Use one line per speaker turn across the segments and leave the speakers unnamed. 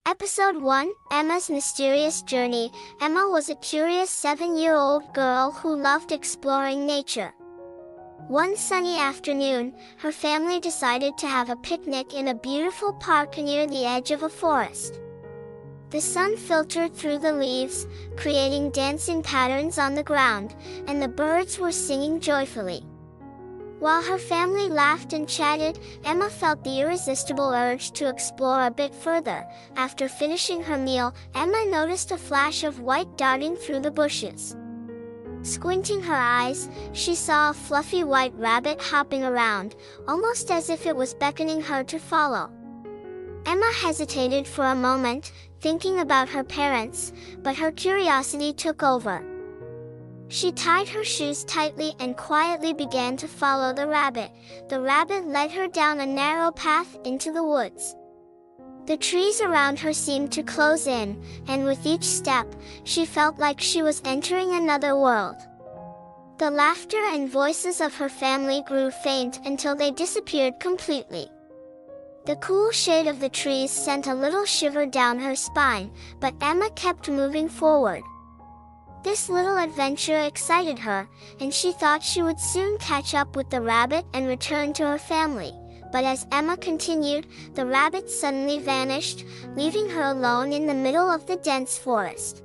Episode 1, Emma's Mysterious Journey. Emma was a curious 7-year-old girl who loved exploring nature. One sunny afternoon, her family decided to have a picnic in a beautiful park near the edge of a forest. The sun filtered through the leaves, creating dancing patterns on the ground, and the birds were singing joyfully. While her family laughed and chatted, Emma felt the irresistible urge to explore a bit further. After finishing her meal, Emma noticed a flash of white darting through the bushes. Squinting her eyes, she saw a fluffy white rabbit hopping around, almost as if it was beckoning her to follow. Emma hesitated for a moment, thinking about her parents, but her curiosity took over. She tied her shoes tightly and quietly began to follow the rabbit. The rabbit led her down a narrow path into the woods. The trees around her seemed to close in, and with each step, she felt like she was entering another world. The laughter and voices of her family grew faint until they disappeared completely. The cool shade of the trees sent a little shiver down her spine, but Emma kept moving forward. This little adventure excited her, and she thought she would soon catch up with the rabbit and return to her family. But as Emma continued, the rabbit suddenly vanished, leaving her alone in the middle of the dense forest.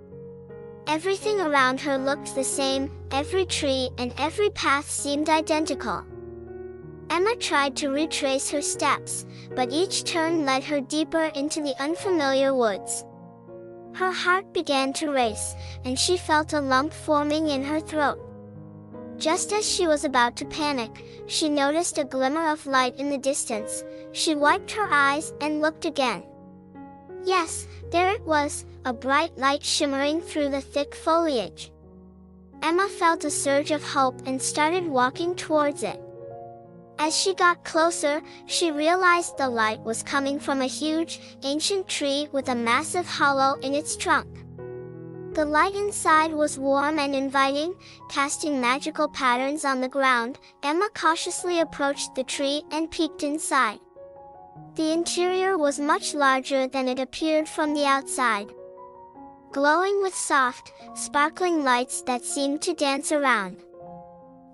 Everything around her looked the same, every tree and every path seemed identical. Emma tried to retrace her steps, but each turn led her deeper into the unfamiliar woods. Her heart began to race, and she felt a lump forming in her throat. Just as she was about to panic, she noticed a glimmer of light in the distance. She wiped her eyes and looked again. Yes, there it was, a bright light shimmering through the thick foliage. Emma felt a surge of hope and started walking towards it. As she got closer, she realized the light was coming from a huge, ancient tree with a massive hollow in its trunk. The light inside was warm and inviting, casting magical patterns on the ground. Emma cautiously approached the tree and peeked inside. The interior was much larger than it appeared from the outside, glowing with soft, sparkling lights that seemed to dance around.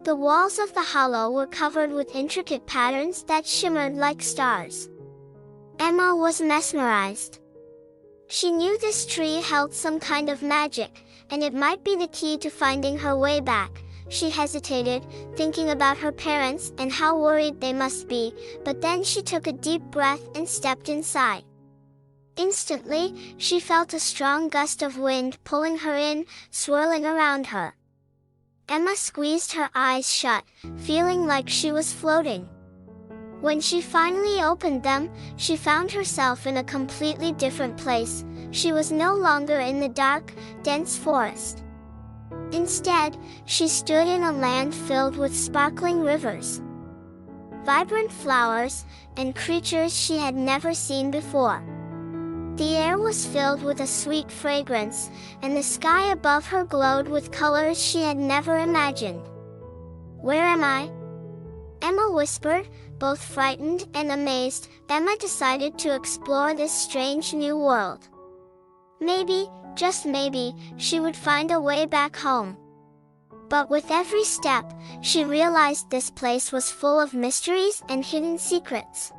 The walls of the hollow were covered with intricate patterns that shimmered like stars. Emma was mesmerized. She knew this tree held some kind of magic, and it might be the key to finding her way back. She hesitated, thinking about her parents and how worried they must be, but then she took a deep breath and stepped inside. Instantly, she felt a strong gust of wind pulling her in, swirling around her. Emma squeezed her eyes shut, feeling like she was floating. When she finally opened them, she found herself in a completely different place. She was no longer in the dark, dense forest. Instead, she stood in a land filled with sparkling rivers, vibrant flowers, and creatures she had never seen before. The air was filled with a sweet fragrance, and the sky above her glowed with colors she had never imagined. "Where am I?" Emma whispered, both frightened and amazed. Emma decided to explore this strange new world. Maybe, just maybe, she would find a way back home. But with every step, she realized this place was full of mysteries and hidden secrets.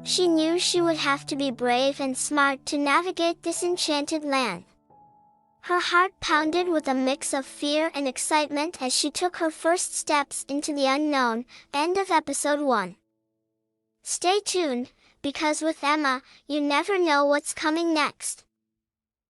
She knew she would have to be brave and smart to navigate this enchanted land. Her heart pounded with a mix of fear and excitement as she took her first steps into the unknown. End of episode 1. Stay tuned, because with Emma, you never know what's coming next.